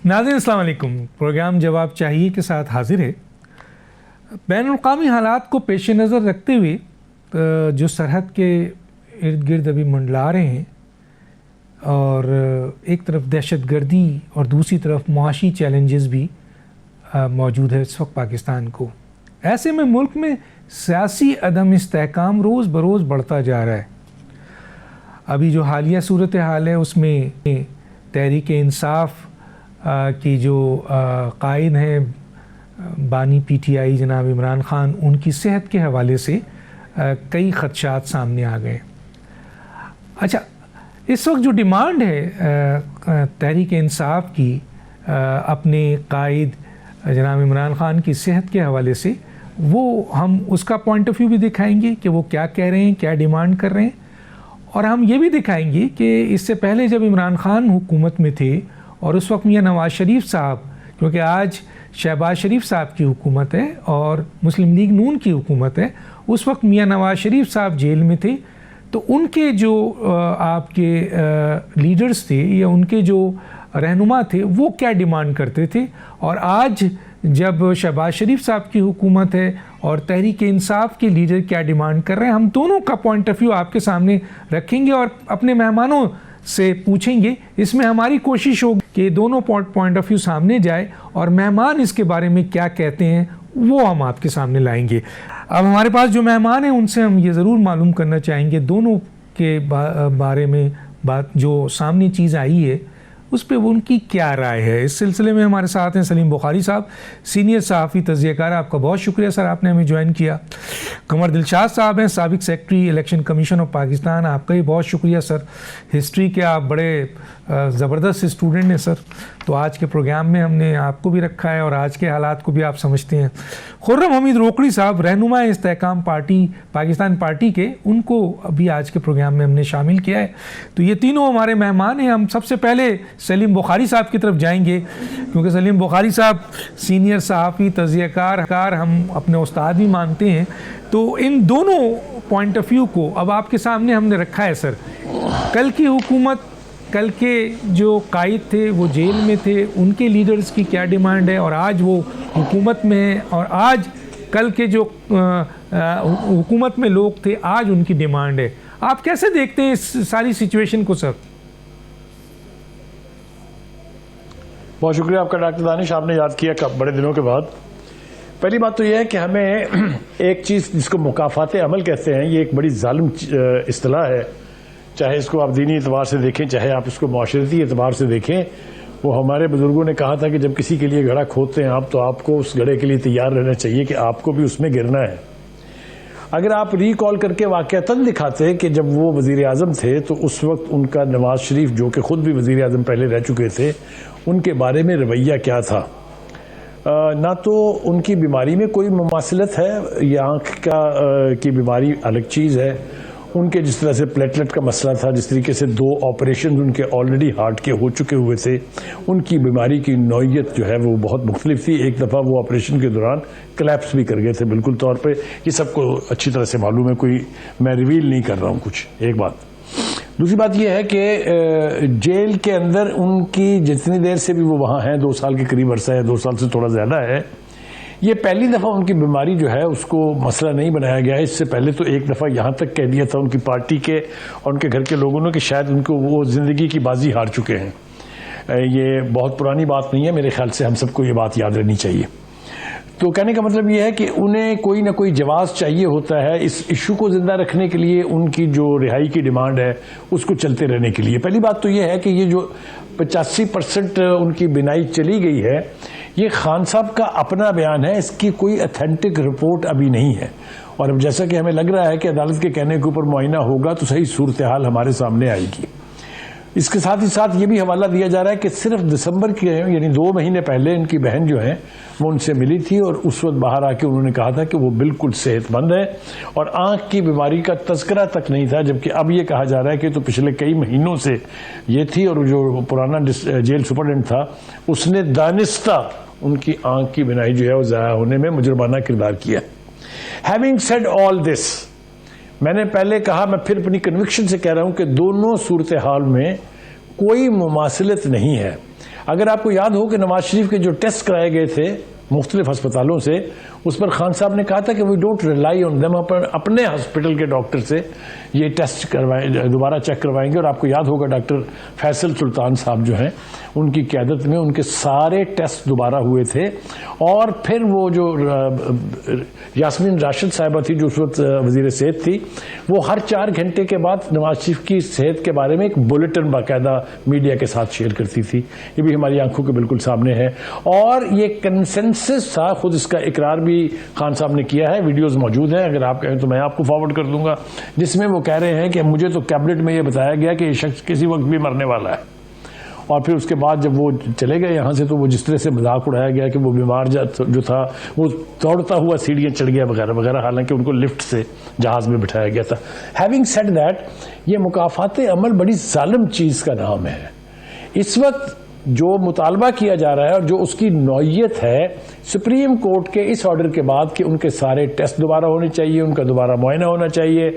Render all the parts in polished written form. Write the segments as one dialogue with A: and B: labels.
A: ناظرین السلام علیکم. پروگرام جواب چاہیے کے ساتھ حاضر ہے. بین الاقوامی حالات کو پیش نظر رکھتے ہوئے جو سرحد کے ارد گرد ابھی منڈلا رہے ہیں اور ایک طرف دہشت گردی اور دوسری طرف معاشی چیلنجز بھی موجود ہے اس وقت پاکستان کو، ایسے میں ملک میں سیاسی عدم استحکام روز بروز بڑھتا جا رہا ہے. ابھی جو حالیہ صورتحال ہے اس میں تحریک انصاف کی جو قائد ہیں بانی پی ٹی آئی جناب عمران خان، ان کی صحت کے حوالے سے کئی خدشات سامنے آ گئے. اچھا، اس وقت جو ڈیمانڈ ہے تحریک انصاف کی اپنے قائد جناب عمران خان کی صحت کے حوالے سے، وہ ہم اس کا پوائنٹ آف ویو بھی دکھائیں گے کہ وہ کیا کہہ رہے ہیں، کیا ڈیمانڈ کر رہے ہیں، اور ہم یہ بھی دکھائیں گے کہ اس سے پہلے جب عمران خان حکومت میں تھے اور اس وقت میاں نواز شریف صاحب، کیونکہ آج شہباز شریف صاحب کی حکومت ہے اور مسلم لیگ نون کی حکومت ہے، اس وقت میاں نواز شریف صاحب جیل میں تھے، تو ان کے جو آپ کے لیڈرز تھے یا ان کے جو رہنما تھے وہ کیا ڈیمانڈ کرتے تھے، اور آج جب شہباز شریف صاحب کی حکومت ہے اور تحریک انصاف کے لیڈر کیا ڈیمانڈ کر رہے ہیں، ہم دونوں کا پوائنٹ آف ویو آپ کے سامنے رکھیں گے اور اپنے مہمانوں سے پوچھیں گے. اس میں ہماری کوشش ہوگی کہ دونوں پوائنٹ آف ویو سامنے جائے اور مہمان اس کے بارے میں کیا کہتے ہیں وہ ہم آپ کے سامنے لائیں گے. اب ہمارے پاس جو مہمان ہیں ان سے ہم یہ ضرور معلوم کرنا چاہیں گے دونوں کے بارے میں بات جو سامنے چیز آئی ہے اس پہ ان کی کیا رائے ہے. اس سلسلے میں ہمارے ساتھ ہیں سلیم بخاری صاحب، سینئر صحافی تجزیہ کار. آپ کا بہت شکریہ سر، آپ نے ہمیں جوائن کیا. قمر دلشاد صاحب ہیں، سابق secretary election commission of Pakistan. آپ کا ہی بہت شکریہ سر، ہسٹری کے آپ بڑے زبردست اسٹوڈنٹ ہیں سر، تو آج کے پروگرام میں ہم نے آپ کو بھی رکھا ہے اور آج کے حالات کو بھی آپ سمجھتے ہیں. خرم حمید روکڑی صاحب، رہنما استحکام پارٹی پاکستان پارٹی کے، ان کو ابھی آج کے پروگرام میں ہم نے شامل کیا ہے. تو یہ تینوں ہمارے مہمان ہیں. ہم سب سے پہلے سلیم بخاری صاحب کی طرف جائیں گے کیونکہ سلیم بخاری صاحب سینئر صحافی تجزیہ کار ہم اپنے استاد بھی مانتے ہیں. تو ان دونوں پوائنٹ آف ویو کو اب آپ کے سامنے ہم نے رکھا ہے سر. کل کی حکومت، کل کے جو قائد تھے وہ جیل میں تھے، ان کے لیڈرز کی کیا ڈیمانڈ ہے، اور آج وہ حکومت میں ہیں، اور آج کل کے جو حکومت میں لوگ تھے آج ان کی ڈیمانڈ ہے. آپ کیسے دیکھتے ہیں اس ساری سچویشن کو سر؟
B: بہت شکریہ آپ کا ڈاکٹر دانش، آپ نے یاد کیا بڑے دنوں کے بعد. پہلی بات تو یہ ہے کہ ہمیں ایک چیز جس کو مکافات عمل کہتے ہیں، یہ ایک بڑی ظالم اصطلاح ہے. چاہے اس کو آپ دینی اعتبار سے دیکھیں، چاہے آپ اس کو معاشرتی اعتبار سے دیکھیں. وہ ہمارے بزرگوں نے کہا تھا کہ جب کسی کے لیے گڑھا کھودتے ہیں آپ، تو آپ کو اس گڑھے کے لیے تیار رہنا چاہیے کہ آپ کو بھی اس میں گرنا ہے. اگر آپ ریکال کر کے واقعتاً دکھاتے کہ جب وہ وزیر اعظم تھے تو اس وقت ان کا نواز شریف، جو کہ خود بھی وزیر اعظم پہلے رہ چکے تھے، ان کے بارے میں رویہ کیا تھا. نہ تو ان کی بیماری میں کوئی مماثلت ہے، یہ آنکھ کی بیماری الگ چیز ہے. ان کے جس طرح سے پلیٹلٹ کا مسئلہ تھا، جس طریقے سے 2 آپریشن ان کے آلریڈی ہارٹ کے ہو چکے ہوئے تھے، ان کی بیماری کی نوعیت جو ہے وہ بہت مختلف تھی. ایک دفعہ وہ آپریشن کے دوران کلیپس بھی کر گئے تھے بالکل طور پہ. یہ سب کو اچھی طرح سے معلوم ہے، کوئی میں ریویل نہیں کر رہا ہوں کچھ. ایک بات. دوسری بات یہ ہے کہ جیل کے اندر ان کی جتنی دیر سے بھی وہ وہاں ہیں، 2 سال کے قریب عرصہ ہے، 2 سال سے تھوڑا زیادہ ہے، یہ پہلی دفعہ ان کی بیماری جو ہے اس کو مسئلہ نہیں بنایا گیا ہے. اس سے پہلے تو ایک دفعہ یہاں تک کہہ دیا تھا ان کی پارٹی کے اور ان کے گھر کے لوگوں نے کہ شاید ان کو وہ زندگی کی بازی ہار چکے ہیں. یہ بہت پرانی بات نہیں ہے، میرے خیال سے ہم سب کو یہ بات یاد رہنی چاہیے. تو کہنے کا مطلب یہ ہے کہ انہیں کوئی نہ کوئی جواز چاہیے ہوتا ہے اس ایشو کو زندہ رکھنے کے لیے. ان کی جو رہائی کی ڈیمانڈ ہے اس کو چلتے رہنے کے لیے. پہلی بات تو یہ ہے کہ یہ جو 85% ان کی بینائی چلی گئی ہے، یہ خان صاحب کا اپنا بیان ہے، اس کی کوئی اتھینٹک رپورٹ ابھی نہیں ہے. اور اب جیسا کہ ہمیں لگ رہا ہے کہ عدالت کے کہنے کے اوپر معائنہ ہوگا تو صحیح صورتحال ہمارے سامنے آئے گی. اس کے ساتھ ہی ساتھ یہ بھی حوالہ دیا جا رہا ہے کہ صرف دسمبر کے یعنی 2 مہینے پہلے ان کی بہن جو ہیں وہ ان سے ملی تھی اور اس وقت باہر آ کے انہوں نے کہا تھا کہ وہ بالکل صحت مند ہے اور آنکھ کی بیماری کا تذکرہ تک نہیں تھا. جبکہ اب یہ کہا جا رہا ہے کہ تو پچھلے کئی مہینوں سے یہ تھی اور جو پرانا جیل سپرڈنٹ تھا اس نے دانستہ ان کی آنکھ کی بینائی جو ہے وہ ضائع ہونے میں مجرمانہ کردار کیا. ہیونگ سیڈ آل دس، میں نے پہلے کہا، میں پھر اپنی کنوکشن سے کہہ رہا ہوں کہ دونوں صورتحال میں کوئی مماثلت نہیں ہے. اگر آپ کو یاد ہو کہ نواز شریف کے جو ٹیسٹ کرائے گئے تھے مختلف ہسپتالوں سے، اس پر خان صاحب نے کہا تھا کہ we don't rely on them, اپنے ہاسپٹل کے ڈاکٹر سے یہ ٹیسٹ کروائیں، دوبارہ چیک کروائیں گے. اور آپ کو یاد ہوگا ڈاکٹر فیصل سلطان صاحب جو ہیں ان کی قیادت میں ان کے سارے ٹیسٹ دوبارہ ہوئے تھے. اور پھر وہ جو یاسمین راشد صاحبہ تھی جو اس وقت وزیر صحت تھی، وہ ہر 4 گھنٹے کے بعد نواز شریف کی صحت کے بارے میں ایک بلیٹن باقاعدہ میڈیا کے ساتھ شیئر کرتی تھی. یہ بھی ہماری آنکھوں کے بالکل سامنے ہے. اور یہ کنسنسس تھا، خود اس کا اقرار بھی خان صاحب نے کیا ہے، ویڈیوز موجود ہیں، اگر آپ کہیں تو میں آپ کو فارورڈ کر دوں گا، جس میں وہ کہہ رہے ہیں کہ مجھے تو کیبنٹ میں یہ بتایا گیا کہ یہ شخص کسی وقت بھی مرنے والا ہے. اور پھر اس کے بعد جب وہ چلے گئے یہاں سے تو وہ جس طرح سے مذاق اڑایا گیا کہ وہ بیمار جو تھا وہ دوڑتا ہوا سیڑھیاں چڑھ گیا وغیرہ وغیرہ، حالانکہ ان کو لفٹ سے جہاز میں بٹھایا گیا تھا. ہیونگ سیڈ دیٹ، یہ مکافات عمل بڑی ظالم چیز کا نام ہے. اس وقت جو مطالبہ کیا جا رہا ہے اور جو اس کی نوعیت ہے سپریم کورٹ کے اس آرڈر کے بعد کہ ان کے سارے ٹیسٹ دوبارہ ہونے چاہیے، ان کا دوبارہ معائنہ ہونا چاہیے،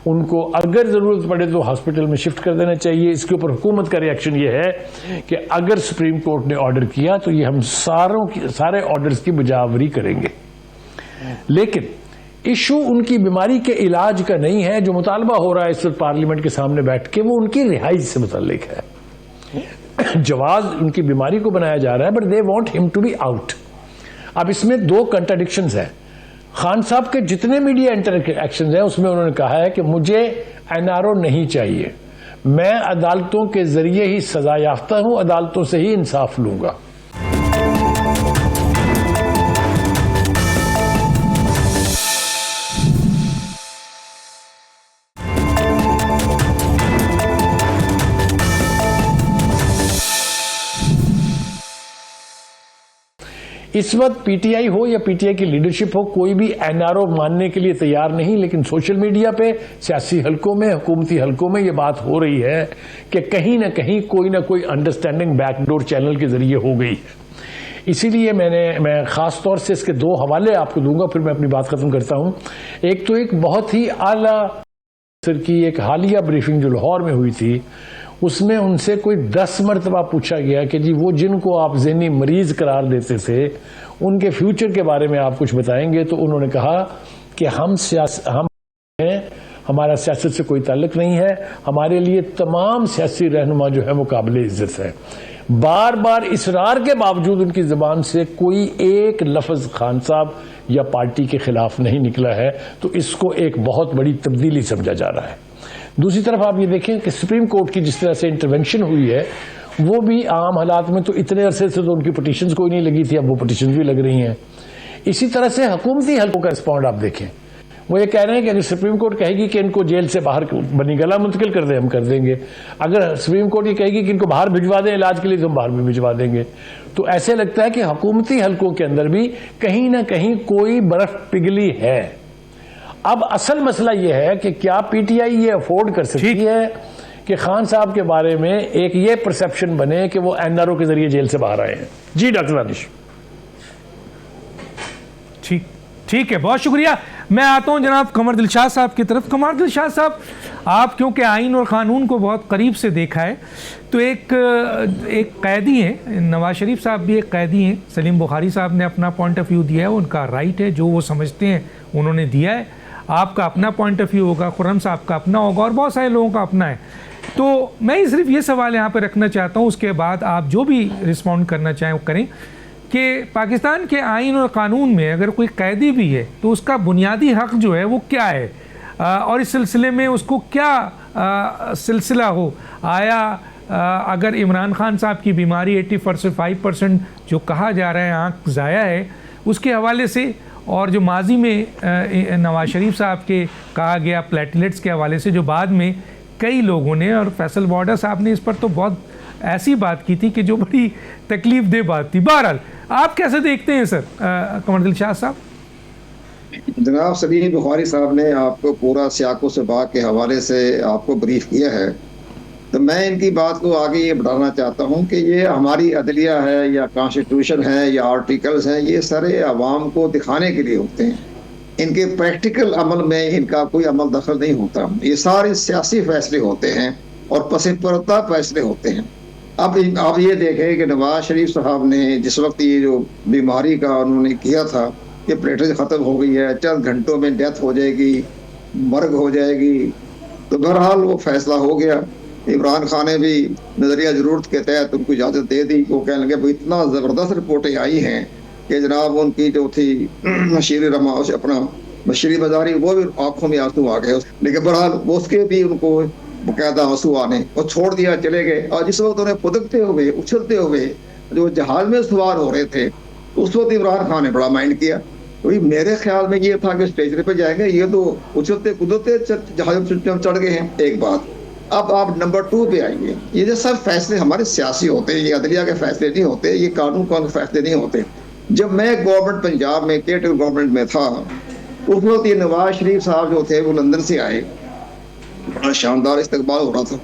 B: ان کو اگر ضرورت پڑے تو ہاسپٹل میں شفٹ کر دینا چاہیے. اس کے اوپر حکومت کا ریئیکشن یہ ہے کہ اگر سپریم کورٹ نے آرڈر کیا تو یہ ہم سارے آرڈرز کی بجاوری کریں گے. لیکن ایشو ان کی بیماری کے علاج کا نہیں ہے. جو مطالبہ ہو رہا ہے اس وقت پارلیمنٹ کے سامنے بیٹھ کے وہ ان کی رہائی سے متعلق ہے. جواز ان کی بیماری کو بنایا جا رہا ہے، بٹ دے وانٹ ہم ٹو بی آؤٹ. اب اس میں 2 کنٹراڈکشنز ہیں. خان صاحب کے جتنے میڈیا انٹریکشنز ہیں اس میں انہوں نے کہا ہے کہ مجھے NRO نہیں چاہیے، میں عدالتوں کے ذریعے ہی سزا یافتہ ہوں، عدالتوں سے ہی انصاف لوں گا. اس وقت پی ٹی آئی ہو یا پی ٹی آئی کی لیڈرشپ ہو، کوئی بھی NRO ماننے کے لیے تیار نہیں. لیکن سوشل میڈیا پہ، سیاسی حلقوں میں، حکومتی حلقوں میں یہ بات ہو رہی ہے کہ کہیں نہ کہیں کوئی نہ کوئی انڈرسٹینڈنگ بیک ڈور چینل کے ذریعے ہو گئی ہے. اسی لیے میں خاص طور سے اس کے 2 حوالے آپ کو دوں گا، پھر میں اپنی بات ختم کرتا ہوں. ایک تو ایک بہت ہی اعلیٰ سر کی ایک حالیہ بریفنگ جو لاہور میں ہوئی تھی، اس میں ان سے کوئی 10 مرتبہ پوچھا گیا کہ جی وہ جن کو آپ ذہنی مریض قرار دیتے تھے ان کے فیوچر کے بارے میں آپ کچھ بتائیں گے. تو انہوں نے کہا کہ ہم ہمارا سیاست سے کوئی تعلق نہیں ہے، ہمارے لیے تمام سیاسی رہنما جو ہے وہ قابل عزت ہے. بار بار اصرار کے باوجود ان کی زبان سے کوئی ایک لفظ خان صاحب یا پارٹی کے خلاف نہیں نکلا ہے. تو اس کو ایک بہت بڑی تبدیلی سمجھا جا رہا ہے. دوسری طرف آپ یہ دیکھیں کہ سپریم کورٹ کی جس طرح سے انٹرونشن ہوئی ہے وہ بھی عام حالات میں تو اتنے عرصے سے تو ان کی پٹیشنز کوئی نہیں لگی تھی، اب وہ پٹیشنز بھی لگ رہی ہیں. اسی طرح سے حکومتی حلقوں کا رسپونڈ آپ دیکھیں، وہ یہ کہہ رہے ہیں کہ اگر سپریم کورٹ کہے گی کہ ان کو جیل سے باہر بنی گلا منتقل کر دیں، ہم کر دیں گے. اگر سپریم کورٹ یہ کہے گی کہ ان کو باہر بھجوا دیں علاج کے لیے، تو ہم باہر بھی بھجوا دیں گے. تو ایسے لگتا ہے کہ حکومتی حلقوں کے اندر بھی کہیں نہ کہیں کوئی برف پگھلی ہے. اب اصل مسئلہ یہ ہے کہ کیا پی ٹی آئی یہ افورڈ کر سکتی ہے کہ خان صاحب کے بارے میں ایک یہ پرسپشن بنے کہ وہ NRO کے ذریعے جیل سے باہر آئے ہیں. جی ڈاکٹر دانش.
A: ٹھیک ہے، بہت شکریہ. میں آتا ہوں جناب قمر دلشاد صاحب کی طرف. قمر دلشاد صاحب، آپ کیونکہ آئین اور قانون کو بہت قریب سے دیکھا ہے، تو ایک قیدی ہیں، نواز شریف صاحب بھی ایک قیدی ہیں، سلیم بخاری صاحب نے اپنا پوائنٹ آف ویو دیا ہے، ان کا رائٹ ہے، جو وہ سمجھتے ہیں انہوں نے دیا ہے. آپ کا اپنا پوائنٹ آف ویو ہوگا، خرم صاحب کا اپنا ہوگا، اور بہت سارے لوگوں کا اپنا ہے. تو میں صرف یہ سوال یہاں پہ رکھنا چاہتا ہوں، اس کے بعد آپ جو بھی رسپونڈ کرنا چاہیں وہ کریں، کہ پاکستان کے آئین اور قانون میں اگر کوئی قیدی بھی ہے تو اس کا بنیادی حق جو ہے وہ کیا ہے، اور اس سلسلے میں اس کو کیا سلسلہ ہو. آیا اگر عمران خان صاحب کی بیماری 85% جو کہا جا رہا ہے آنکھ ضائع ہے، اس کے حوالے سے، اور جو ماضی میں نواز شریف صاحب کے کہا گیا پلیٹلیٹس کے حوالے سے، جو بعد میں کئی لوگوں نے، اور فیصل وارڈا صاحب نے اس پر تو بہت ایسی بات کی تھی کہ جو بڑی تکلیف دہ بات تھی. بہرحال آپ کیسے دیکھتے ہیں سر قمر دلشاد صاحب؟
C: جناب سلیم بخاری صاحب نے آپ کو پورا سیاق و سباق کے حوالے سے آپ کو بریف کیا ہے، تو میں ان کی بات کو آگے یہ بڑھانا چاہتا ہوں کہ یہ ہماری عدلیہ ہے یا کانسٹیٹیوشن ہے یا آرٹیکلز ہیں، یہ سارے عوام کو دکھانے کے لیے ہوتے ہیں. ان کے پریکٹیکل عمل میں ان کا کوئی عمل دخل نہیں ہوتا. یہ سارے سیاسی فیصلے ہوتے ہیں اور پس پردہ فیصلے ہوتے ہیں. اب آپ یہ دیکھیں کہ نواز شریف صاحب نے جس وقت یہ جو بیماری کا انہوں نے کیا تھا کہ پلیٹلیٹ ختم ہو گئی ہے، چند گھنٹوں میں ڈیتھ ہو جائے گی، مرگ ہو جائے گی، تو بہرحال وہ فیصلہ ہو گیا۔ عمران خان نے بھی نظریہ ضرورت کے تحت ان کو اجازت دے دی۔ وہ کہنے لگے اتنا زبردست رپورٹیں آئی ہیں کہ جناب ان کی جو تھی بشیری مزاری وہ بھی آنکھوں میں آنسو آ گئے، لیکن بہرحال اس کے بھی ان کو باقاعدہ آنسو آنے اور چھوڑ دیا، چلے گئے۔ اور جس وقت انہیں پدکتے ہوئے اچھلتے ہوئے جو جہاز میں سوار ہو رہے تھے اس وقت عمران خان نے بڑا مائنڈ کیا۔ میرے خیال میں یہ تھا کہ اسٹیشن پہ جائیں گے، یہ تو اچھلتے کودتے جہاز چڑھ گئے ہیں۔ ایک بات، اب آپ نمبر 2 پہ آئیے۔ یہ جو سب فیصلے ہمارے سیاسی ہوتے ہیں، یہ عدلیہ کے فیصلے نہیں ہوتے، یہ قانون کے فیصلے نہیں ہوتے۔ جب میں گورنمنٹ پنجاب میں کیٹر گورنمنٹ میں تھا اس وقت یہ نواز شریف صاحب جو تھے وہ لندن سے آئے، بڑا شاندار استقبال ہو رہا تھا۔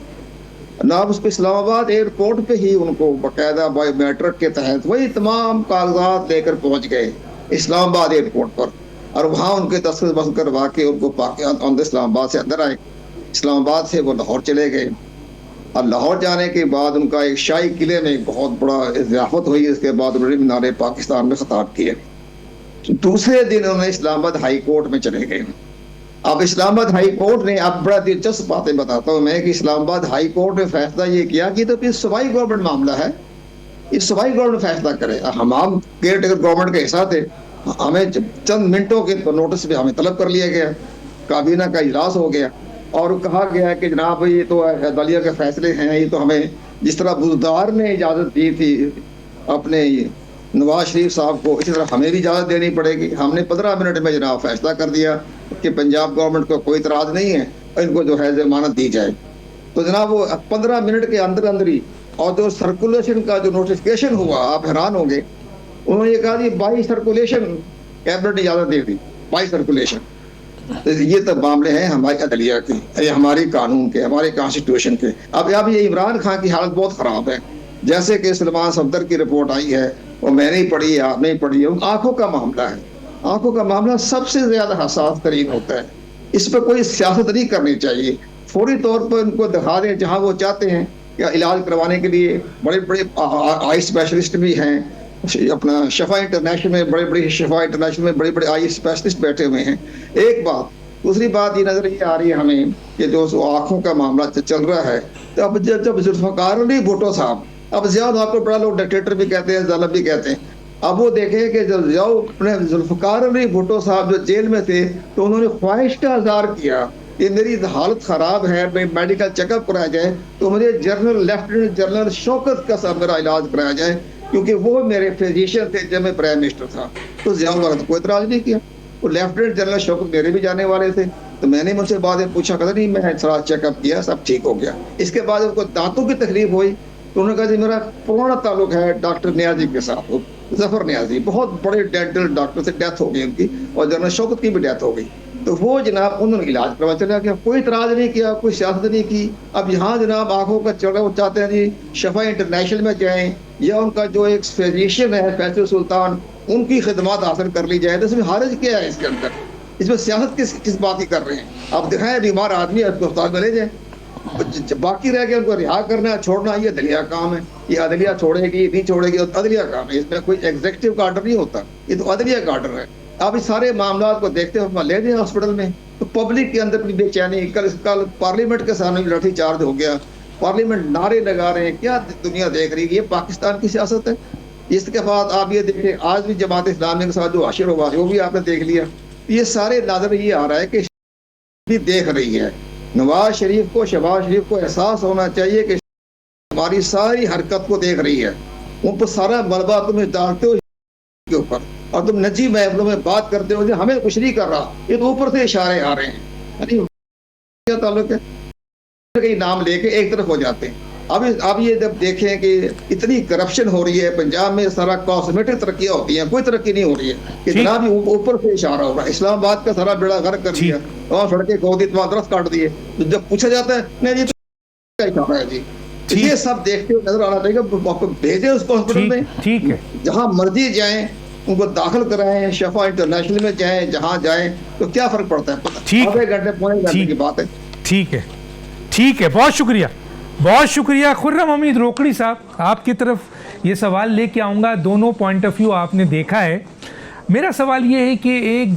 C: جناب اس کو اسلام آباد ایئرپورٹ پہ ہی ان کو باقاعدہ بایو میٹرک کے تحت وہی تمام کاغذات لے کر پہنچ گئے اسلام آباد ایئرپورٹ پر، اور وہاں ان کے دستخط بند کروا کے ان کو اسلام آباد سے اندر آئے۔ اسلام آباد سے وہ لاہور چلے گئے، اور لاہور جانے کے بعد ان کا ایک شاہی قلعے میں بہت بڑا ضیافت ہوئی۔ اس کے بعد انہوں نے مینار پاکستان میں خطاب کیے۔ دوسرے دن انہوں نے اسلام آباد ہائی کورٹ میں چلے گئے۔ اب اسلام آباد ہائی کورٹ نے، اب بڑا دلچسپ باتیں بتاتا ہوں میں، کہ اسلام آباد ہائی کورٹ نے فیصلہ یہ کیا کہ تو پھر صوبائی گورنمنٹ معاملہ ہے، اس صوبائی گورنمنٹ فیصلہ کرے۔ ہم کیئر ٹیکر گورنمنٹ کے حصہ تھے، ہمیں چند منٹوں کے نوٹس پہ ہمیں طلب کر لیا گیا، کابینہ کا اجلاس ہو گیا اور کہا گیا کہ جناب یہ تو عدلیہ کے فیصلے ہیں، یہ تو ہمیں جس طرح بزدار نے اجازت دی تھی اپنے نواز شریف صاحب کو، اسی طرح ہمیں بھی اجازت دینی پڑے گی۔ ہم نے 15 منٹ میں جناب فیصلہ کر دیا کہ پنجاب گورنمنٹ کو کوئی اعتراض نہیں ہے اور ان کو جو ہے ضمانت دی جائے۔ تو جناب وہ 15 منٹ کے اندر ہی، اور جو سرکولیشن کا جو نوٹیفکیشن ہوا آپ حیران ہوں گے، انہوں نے یہ کہا کہ بائی سرکولیشن کیبنٹ نے اجازت دے دی، بائی سرکولیشن۔ یہ تو معاملے ہیں ہماری عدلیہ کے، یہ ہماری قانون کے، ہمارے کانسٹیٹیوشن کے۔ اب یہ عمران خان کی حالت بہت خراب ہے، جیسے کہ سلمان صفدر کی رپورٹ آئی ہے، وہ میں نہیں پڑھی، آپ نہیں پڑھی، آنکھوں کا معاملہ ہے۔ آنکھوں کا معاملہ سب سے زیادہ حساس ترین ہوتا ہے، اس پہ کوئی سیاست نہیں کرنی چاہیے۔ فوری طور پر ان کو دکھا دیں جہاں وہ چاہتے ہیں کہ علاج کروانے کے لیے بڑے بڑے آئی اسپیشلسٹ بھی ہیں، اپنا شفا انٹرنیشنل میں بڑے بڑے آئی اسپیشلسٹ بیٹھے ہوئے ہیں۔ ایک بات، دوسری بات یہ نظر یہ آ رہی ہے ہمیں کہ جو آنکھوں کا معاملہ چل رہا ہے، تو اب جب ذوالفقار علی بھٹو صاحب، اب ضیاء آپ کو بڑا لوگ ڈکٹیٹر بھی کہتے ہیں، ظالم بھی کہتے ہیں، اب وہ دیکھیں کہ جب ضیاء اپنے ذوالفقار علی بھٹو صاحب جو جیل میں تھے تو انہوں نے خواہش کا اظہار کیا کہ میری حالت خراب ہے، میں میڈیکل چیک اپ کرایا جائے تو مجھے لیفٹیننٹ جنرل شوکت کا ساتھ میرا علاج کرایا جائے، کیونکہ وہ میرے فزیشین تھے جب میں پرائم منسٹر تھا۔ تو ضیاء الحق نے کوئی اعتراض نہیں کیا، وہ لیفٹیننٹ جنرل شوکت میرے بھی جانے والے تھے، تو میں نے مجھ سے بعد میں پوچھا، کہا نہیں میں تھوڑا چیک اپ کیا، سب ٹھیک ہو گیا۔ اس کے بعد ان کو دانتوں کی تکلیف ہوئی تو انہوں نے کہا جی میرا پرانا تعلق ہے ڈاکٹر نیازی کے ساتھ، ظفر نیازی بہت بڑے ڈینٹل ڈاکٹر سے ڈیتھ ہو گئی ان کی، اور جنرل شوکت کی بھی ڈیتھ ہو گئی۔ تو وہ جناب انہوں نے علاج کروا چلا گیا، کوئی اعتراض نہیں کیا، کوئی سیاست نہیں کی۔ اب یہاں جناب آنکھوں کا چڑھا، وہ چاہتے ہیں جی شفا انٹرنیشنل میں جائیں، یا ان کا جو ایک فزیشین ہے فیصل سلطان، ان کی خدمات حاصل کر لی جائے، تو اس میں حرج کیا ہے؟ اس کے اندر اس میں سیاست کس بات کی کر رہے ہیں؟ آپ دکھائیں بیمار آدمی اس کو اسپتال میں لے جائیں، باقی رہ گیا ان کو رہا کرنا چھوڑنا یہ عدلیہ کام ہے۔ یہ عدلیہ چھوڑے گی نہیں چھوڑے گی، عدلیہ کام ہے، اس میں کوئی ایگزیکٹو کا آرڈر نہیں ہوتا، یہ تو عدلیہ کا آرڈر ہے۔ آپ اس سارے معاملات کو دیکھتے ہوئے لے جائیں ہاسپٹل میں، تو پبلک کے اندر بھی بے چینی۔ کل پارلیمنٹ کے سامنے لاٹھی چارج ہو گیا، پارلیمنٹ نعرے لگا رہے ہیں، کیا دنیا دیکھ رہی ہے؟ یہ پاکستان کی سیاست ہے۔ اس کے بعد آپ یہ دیکھیں آج بھی جماعت اسلامی کے ساتھ جو حشر ہوا وہ بھی آپ نے دیکھ لیا۔ یہ سارے نظر یہ آ رہا ہے کہ بھی دیکھ رہی ہے۔ نواز شریف کو، شہباز شریف کو احساس ہونا چاہیے کہ ہماری ساری حرکت کو دیکھ رہی ہے، ان پر سارا ملبہ تمہیں ڈالتے ہو کے اوپر، اور تم نجی محفلوں میں بات کرتے ہو ہمیں کچھ نہیں کر رہا، یہ تو اوپر سے اشارے آ رہے ہیں، یعنی کیا تعلق ہے؟ کئی نام لے کے ایک طرف ہو جاتے ہیں۔ اب یہ جب دیکھیں کہ اتنی کرپشن ہو رہی ہے پنجاب میں، سارا کاسمیٹک ترقیاں ہوتی ہیں، کوئی ترقی نہیں ہو رہی ہے، اتنا بھی اوپر سے اشارہ ہو رہا ہے۔ اسلام آباد کا سارا بیڑا غرق کر دیا، وہاں سڑکیں کھود دی، وہاں درخت کاٹ دیے، جب پوچھا جاتا ہے نہیں جی کیا اشارہ ہے جی، یہ سب دیکھتے ہوئے نظر آنا چاہیے۔ بھیجیں اس کو ہاسپٹل میں، ٹھیک ہے، جہاں مرضی جائیں ان کو داخل کرائیں، شفا انٹرنیشنل میں جائیں، جہاں جائیں، تو کیا فرق پڑتا ہے؟ آدھے گھنٹے پونے گھنٹے کی بات ہے۔
A: ٹھیک ہے، ٹھیک ہے، بہت شکریہ، بہت شکریہ خرم حمید روکڑی صاحب, آپ کی طرف یہ سوال لے کے آؤں گا. دونوں پوائنٹ آف ویو آپ نے دیکھا ہے. میرا سوال یہ ہے کہ ایک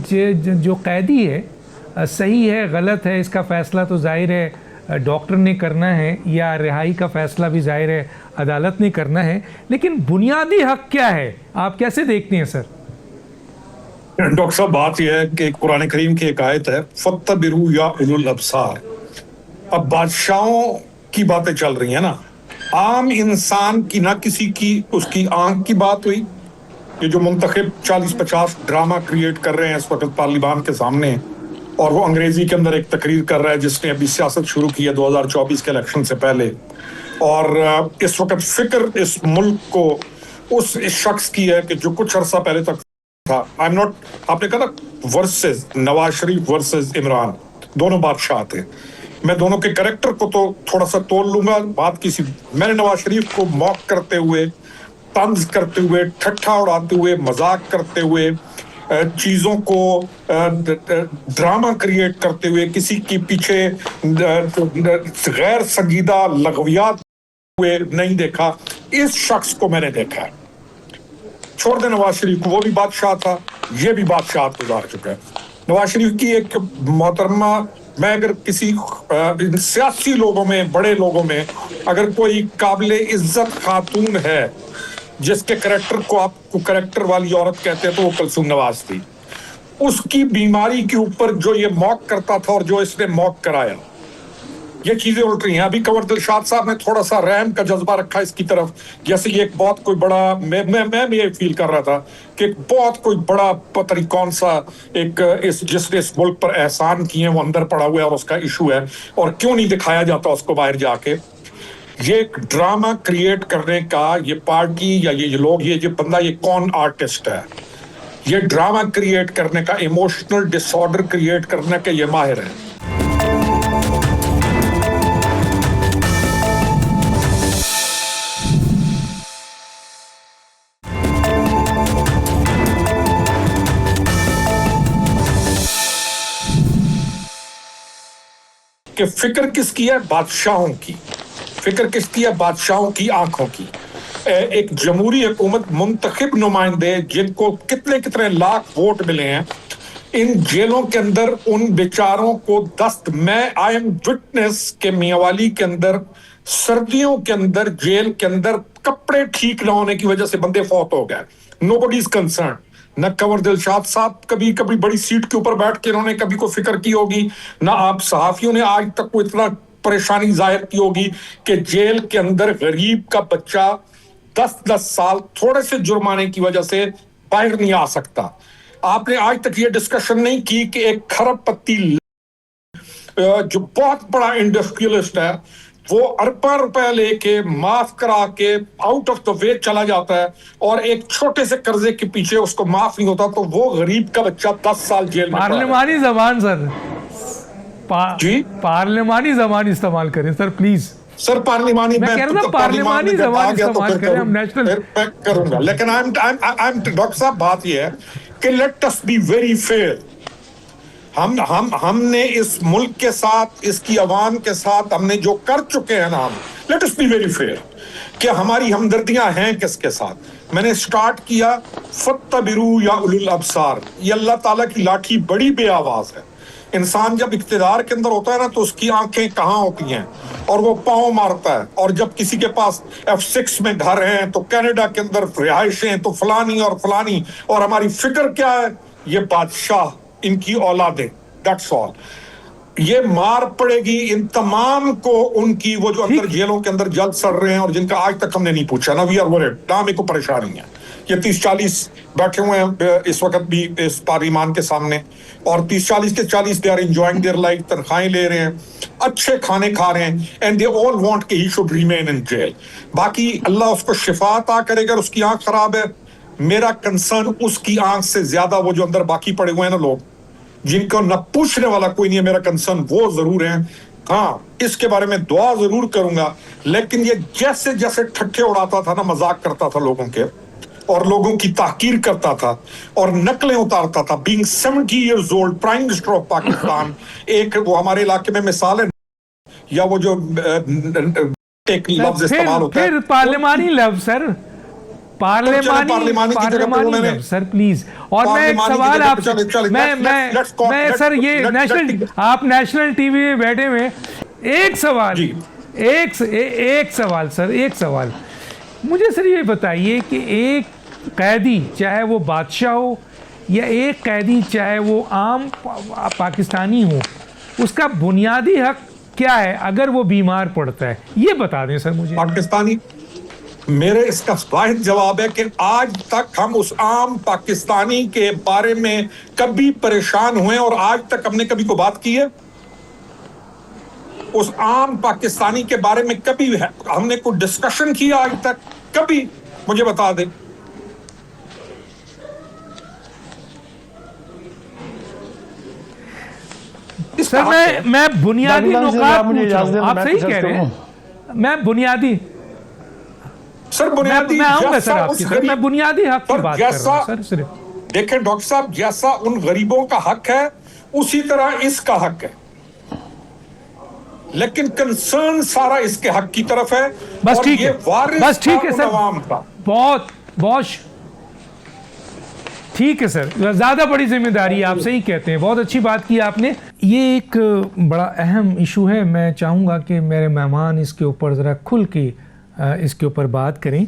A: جو قیدی ہے صحیح ہے غلط ہے, اس کا فیصلہ تو ظاہر ہے ڈاکٹر نے کرنا ہے, یا رہائی کا فیصلہ بھی ظاہر ہے عدالت نے کرنا ہے, لیکن بنیادی حق کیا ہے, آپ کیسے دیکھتے ہیں سر؟
D: ڈاکٹر صاحب بات یہ ہے کہ قرآن کریم کی ایک آیت ہے فَاتَّبِرُوا يَا أُولُو الْأَبْصَارِ. اب بادشاہوں کی باتیں چل رہی ہیں نا, عام انسان کی نہ کسی کی اس کی آنکھ کی بات ہوئی. یہ جو منتخب 40-50 ڈرامہ کریٹ کر رہے ہیں اس وقت پارلیمان کے سامنے, اور وہ انگریزی کے اندر ایک تقریر کر رہا ہے جس نے ابھی سیاست شروع کی ہے 2024 کے الیکشن سے پہلے, اور اس وقت فکر اس ملک کو اس شخص کی ہے کہ جو کچھ عرصہ پہلے تک تھا. آپ نے کہا نا ورسز نواز شریف ورسز عمران, دونوں بادشاہ تھے. میں دونوں کے کریکٹر کو تو تھوڑا سا تول لوں گا. بات میں نے نواز شریف کو موک کرتے ہوئے, طنز کرتے ہوئے, ٹھٹھا اڑاتے ہوئے, مذاق کرتے ہوئے, چیزوں کو ڈرامہ کریٹ کرتے ہوئے, کسی کی پیچھے غیر سنجیدہ لغویات ہوئے نہیں دیکھا. اس شخص کو میں نے دیکھا ہے. چھوڑ دیں نواز شریف کو, وہ بھی بادشاہ تھا, یہ بھی بادشاہت گزار چکا ہے. نواز شریف کی ایک محترمہ, میں اگر کسی سیاسی لوگوں میں, بڑے لوگوں میں اگر کوئی قابل عزت خاتون ہے جس کے کریکٹر کو آپ کو کریکٹر والی عورت کہتے ہیں تو وہ کلثوم نواز تھی. اس کی بیماری کے اوپر جو یہ موک کرتا تھا اور جو اس نے موک کرایا, یہ چیزیں الٹ رہی ہیں. ابھی کنور دلشاد صاحب نے تھوڑا سا رحم کا جذبہ رکھا اس کی طرف, جیسے یہ ایک بہت کوئی بڑا, میں بھی یہ فیل کر رہا تھا کہ ایک بہت کوئی بڑا پتہ نہیں کون سا ایک جس نے اس ملک پر احسان کیے ہیں وہ اندر پڑا ہوا ہے اور اس کا ایشو ہے, اور کیوں نہیں دکھایا جاتا اس کو باہر جا کے. یہ ایک ڈرامہ کریٹ کرنے کا یہ پارٹی یا یہ لوگ, یہ بندہ, یہ کون آرٹسٹ ہے؟ یہ ڈرامہ کریٹ کرنے کا, ایموشنل ڈس آرڈر کریٹ کرنے کا یہ ماہر ہے. کہ فکر کس کی ہے؟ بادشاہوں کی. فکر کس کی ہے؟ بادشاہوں کی آنکھوں کی. ایک جمہوری حکومت, منتخب نمائندے جن کو کتنے لاکھ ووٹ ملے ہیں, ان جیلوں کے اندر ان بیچاروں کو میں آئی ایم وٹنس کہ میاوالی کے اندر سردیوں کے اندر جیل کے اندر کپڑے ٹھیک نہ ہونے کی وجہ سے بندے فوت ہو گئے. Nobody is concern. نہ کنور دلشاد صاحب کبھی بڑی سیٹ کے اوپر بیٹھ کے انہوں نے کبھی کوئی فکر کی ہوگی, نہ آپ صحافیوں نے آج تک کوئی اتنا پریشانی ظاہر کی ہوگی کہ جیل کے اندر غریب کا بچہ 10 سال تھوڑے سے جرمانے کی وجہ سے باہر نہیں آ سکتا. آپ نے آج تک یہ ڈسکشن نہیں کی کہ ایک کھرب پتی جو بہت بڑا انڈسٹریلسٹ ہے, وہ ارباں روپے لے کے معاف کرا کے آؤٹ آف دا وے چلا جاتا ہے, اور ایک چھوٹے سے قرضے کے پیچھے اس کو معاف نہیں ہوتا, تو وہ غریب کا بچہ 10 سال جیل میں.
A: پارلیمانی زبان سر,
D: جی
A: پارلیمانی زبان استعمال کریں سر پلیز.
D: سر پارلیمانی
A: میں کہہ رہا ہوں پارلیمانی زبان استعمال کریں, ہم نیشنل
D: کروں گا. لیکن ڈاکٹر صاحب بات یہ ہے کہ late us be very fair. ہم نے اس ملک کے ساتھ, اس کی عوام کے ساتھ ہم نے جو کر چکے ہیں نا, ہم late us be very fair کہ ہماری ہمدردیاں ہیں کس کے ساتھ. میں نے سٹارٹ کیا فَاتَّبِرُوا يَا أُولِي الْأَبْصَارِ. یہ اللہ تعالیٰ کی لاٹھی بڑی بے آواز ہے. انسان جب اقتدار کے اندر ہوتا ہے نا تو اس کی آنکھیں کہاں ہوتی ہیں, اور وہ پاؤں مارتا ہے. اور جب کسی کے پاس F6 میں گھر ہیں تو کینیڈا کے اندر رہائشیں تو فلانی اور فلانی, اور ہماری فکر کیا ہے؟ یہ بادشاہ, ان کی اولادیں, that's all. یہ مار پڑے گی ان تمام کو, ان کی وہ جو اندر جیلوں کے اندر جل سڑ رہے ہیں اور جن کا آج تک ہم نے نہیں پوچھا. نا وی آر ورڈ, نہ ہمیں کو پریشانی ہے. یہ 30-40 بیٹھے ہوئے ہیں اس وقت بھی اس پارلیمان کے سامنے, اور 30-40 کے 40 they are enjoying their life, تنخواہیں لے رہے ہیں, اچھے کھانے کھا رہے ہیں, اینڈ دے آل وانٹ کہ he should remain in jail. باقی اللہ اس کو شفا عطا کرے گا. اس کی آنکھ خراب ہے, میرا کنسرن اس کی آنکھ سے زیادہ وہ جو اندر باقی پڑے ہوئے ہیں نا لوگ, جن کو نہ پوچھنے والا کوئی نہیں ہے. میرا کنسرن وہ ضرور ہیں. ہاں, اس کے بارے میں دعا ضرور کروں گا, لیکن یہ جیسے ٹھٹھے اڑاتا تھا نا, مذاق کرتا تھا لوگوں کے, اور لوگوں کی تحقیر کرتا تھا اور نقلیں اتارتا تھا. Being 70 years old prime minister of Pakistan, ایک وہ ہمارے علاقے میں مثال ہے, یا وہ جو ایک لفظ استعمال ہوتا ہے.
A: پھر پارلیمانی لفظ سر،
D: پارلیمانی کی جگہ پر انہوں نے
A: سر پلیز. اور میں ایک سوال آپ سے، میں سر یہ نیشنل، آپ نیشنل ٹی وی میں بیٹھے ہوئے، ایک سوال، ایک سوال سر، ایک سوال مجھے سر یہ بتائیے کہ ایک قیدی چاہے وہ بادشاہ ہو یا ایک قیدی چاہے وہ عام پاکستانی ہو، اس کا بنیادی حق کیا ہے اگر وہ بیمار پڑتا ہے؟ یہ بتا دیں سر مجھے.
D: پاکستانی، میرے اس کا واحد جواب ہے کہ آج تک ہم اس عام پاکستانی کے بارے میں کبھی پریشان ہوئے اور آج تک ہم نے کبھی کو بات کی ہے؟ اس عام پاکستانی کے بارے میں کبھی ہم نے کوئی ڈسکشن کیا آج تک؟ کبھی مجھے بتا دیں.
A: سر میں بنیادی نکات پوچھ رہا ہوں، آپ صحیح کہہ رہے ہیں، میں بنیادی،
D: سر بنیادی،
A: میں آؤں گا سر آپ کی طرف، میں بنیادی حق کی بات کر رہا ہوں سر صرف.
D: دیکھیں ڈاکٹر صاحب، جیسا ان غریبوں کا حق ہے اسی طرح اس کا حق ہے، لیکن کنسرن سارا اس کے حق کی طرف ہے.
A: بس ٹھیک ہے، بس ٹھیک ہے سر، بہت ٹھیک ہے سر، زیادہ بڑی ذمہ داری آپ صحیح کہتے ہیں، بہت اچھی بات کی آپ نے. یہ ایک بڑا اہم ایشو ہے، میں چاہوں گا کہ میرے مہمان اس کے اوپر ذرا کھل کے اس کے اوپر بات کریں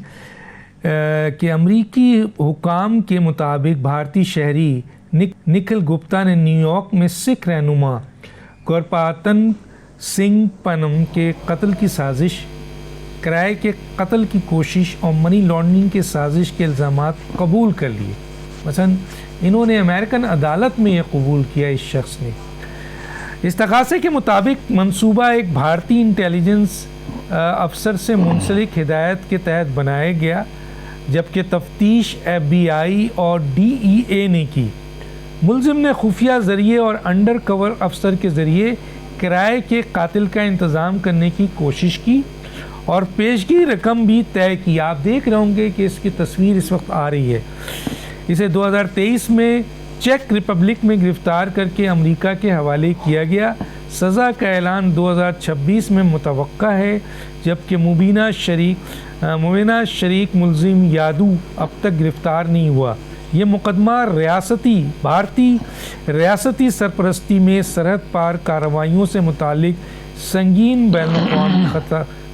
A: کہ امریکی حکام کے مطابق بھارتی شہری نکھل گپتا نے نیو یارک میں سکھ رہنما گورپاتن سنگھ پنم کے قتل کی سازش، کرائے کے قتل کی کوشش اور منی لانڈرنگ کے سازش کے الزامات قبول کر لیے. مثلا انہوں نے امریکن عدالت میں یہ قبول کیا. اس شخص نے اس تقاضے کے مطابق منصوبہ ایک بھارتی انٹیلیجنس افسر سے منسلک ہدایت کے تحت بنایا گیا، جبکہ تفتیش ایف بی آئی اور ڈی ای اے نے کی. ملزم نے خفیہ ذریعے اور انڈر کور افسر کے ذریعے کرائے کے قاتل کا انتظام کرنے کی کوشش کی اور پیشگی رقم بھی طے کی. آپ دیکھ رہے ہوں گے کہ اس کی تصویر اس وقت آ رہی ہے. اسے 2023 میں چیک ریپبلک میں گرفتار کر کے امریکہ کے حوالے کیا گیا. سزا کا اعلان 2026 میں متوقع ہے، جبکہ مبینہ شریک ملزم یادو اب تک گرفتار نہیں ہوا. یہ مقدمہ بھارتی ریاستی سرپرستی میں سرحد پار کارروائیوں سے متعلق سنگین بین الاقوامی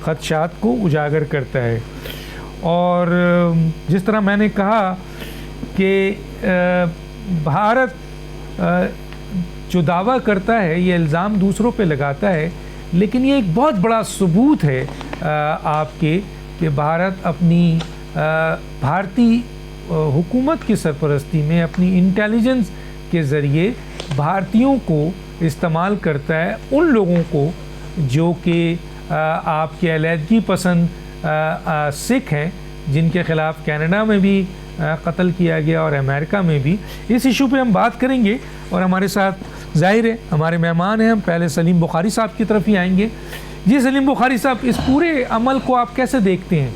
A: خدشات کو اجاگر کرتا ہے. اور جس طرح میں نے کہا کہ بھارت جو دعویٰ کرتا ہے، یہ الزام دوسروں پہ لگاتا ہے، لیکن یہ ایک بہت بڑا ثبوت ہے آپ کے کہ بھارت اپنی بھارتی حکومت کی سرپرستی میں اپنی انٹیلیجنس کے ذریعے بھارتیوں کو استعمال کرتا ہے، ان لوگوں کو جو کہ آپ کے علیحدگی پسند سکھ ہیں، جن کے خلاف کینیڈا میں بھی قتل کیا گیا اور امریکہ میں بھی. اس ایشو پہ ہم بات کریں گے اور ہمارے ساتھ ظاہر ہے ہمارے مہمان ہیں. ہم پہلے سلیم بخاری صاحب کی طرف ہی آئیں گے. جی سلیم بخاری صاحب، اس پورے عمل کو آپ کیسے دیکھتے ہیں؟